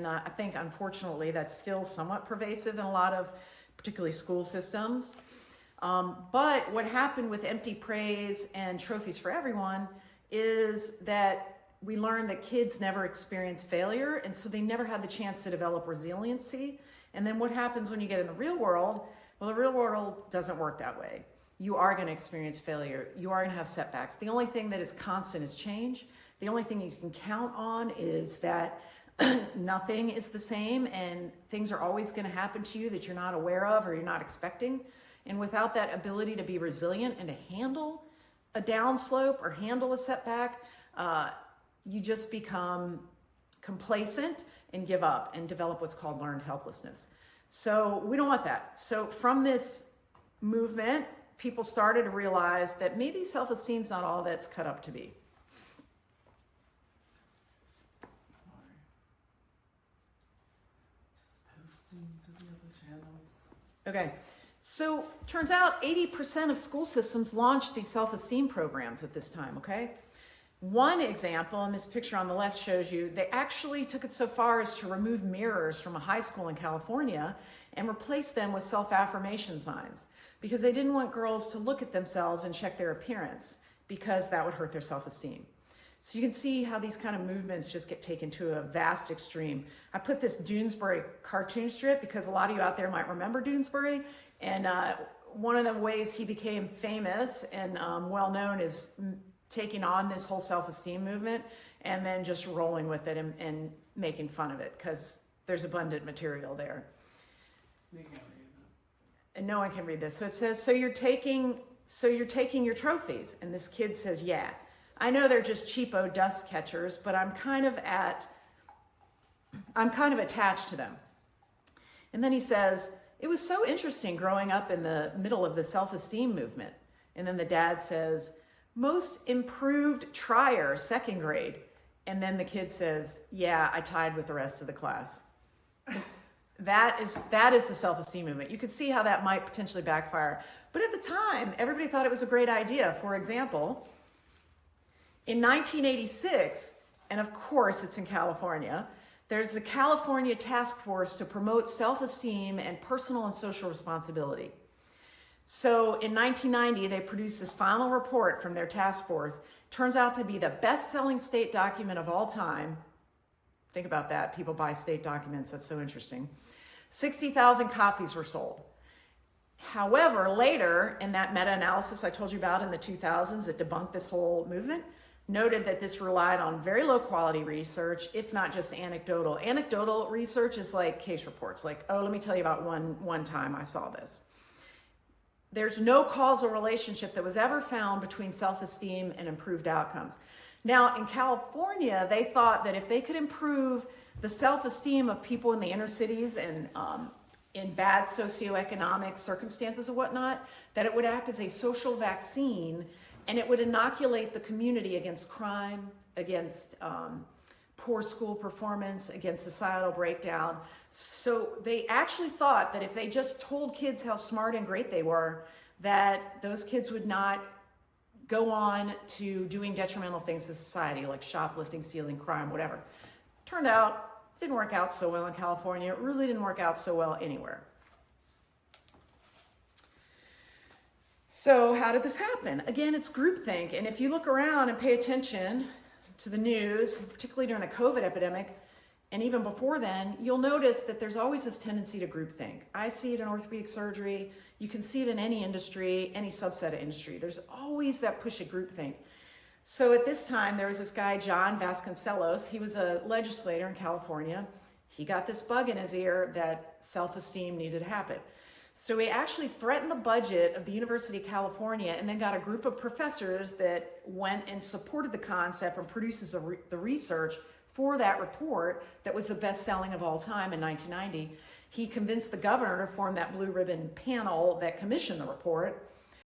And I think, unfortunately, that's still somewhat pervasive in a lot of, particularly school systems. But what happened with empty praise and trophies for everyone is that we learned that kids never experience failure, and so they never had the chance to develop resiliency. And then what happens when you get in the real world? Well, the real world doesn't work that way. You are going to experience failure. You are going to have setbacks. The only thing that is constant is change. The only thing you can count on is that nothing is the same, and things are always going to happen to you that you're not aware of or you're not expecting. And without that ability to be resilient and to handle a downslope or handle a setback, you just become complacent and give up and develop what's called learned helplessness. So we don't want that. So from this movement, people started to realize that maybe self-esteem is not all that's cut up to be. Just posting to the other channels. Okay. So turns out 80% of school systems launched these self-esteem programs at this time, okay? One example, and this picture on the left shows you, they actually took it so far as to remove mirrors from a high school in California and replace them with self-affirmation signs because they didn't want girls to look at themselves and check their appearance because that would hurt their self-esteem. So you can see how these kind of movements just get taken to a vast extreme. I put this Doonesbury cartoon strip because a lot of you out there might remember Doonesbury, and one of the ways he became famous and well-known is taking on this whole self-esteem movement and then just rolling with it and making fun of it because there's abundant material there. You can't read it. And no one can read this. So it says, so you're taking your trophies. And this kid says, yeah, I know they're just cheapo dust catchers, but I'm kind of attached to them. And then he says, it was so interesting growing up in the middle of the self-esteem movement. And then the dad says, most improved trier, second grade. And then the kid says, yeah, I tied with the rest of the class. That is the self-esteem movement. You could see how that might potentially backfire. But at the time, everybody thought it was a great idea. For example, in 1986, and of course it's in California, there's a California task force to promote self-esteem and personal and social responsibility. So in 1990, they produced this final report from their task force. Turns out to be the best-selling state document of all time. Think about that. People buy state documents. That's so interesting. 60,000 copies were sold. However, later in that meta-analysis I told you about in the 2000s that debunked this whole movement, noted that this relied on very low quality research, if not just anecdotal. Anecdotal research is like case reports, like, oh, let me tell you about one time I saw this. There's no causal relationship that was ever found between self-esteem and improved outcomes. Now, in California, they thought that if they could improve the self-esteem of people in the inner cities and in bad socioeconomic circumstances and whatnot, that it would act as a social vaccine and it would inoculate the community against crime, against poor school performance, against societal breakdown. So they actually thought that if they just told kids how smart and great they were, that those kids would not go on to doing detrimental things to society, like shoplifting, stealing, crime, whatever. Turned out, it didn't work out so well in California. It really didn't work out so well anywhere. So how did this happen? Again, it's groupthink. And if you look around and pay attention to the news, particularly during the COVID epidemic, and even before then, you'll notice that there's always this tendency to groupthink. I see it in orthopedic surgery. You can see it in any industry, any subset of industry. There's always that push of groupthink. So at this time, there was this guy, John Vasconcellos. He was a legislator in California. He got this bug in his ear that self-esteem needed to happen. So he actually threatened the budget of the University of California and then got a group of professors that went and supported the concept and produces the research for that report that was the best selling of all time in 1990. He convinced the governor to form that blue ribbon panel that commissioned the report.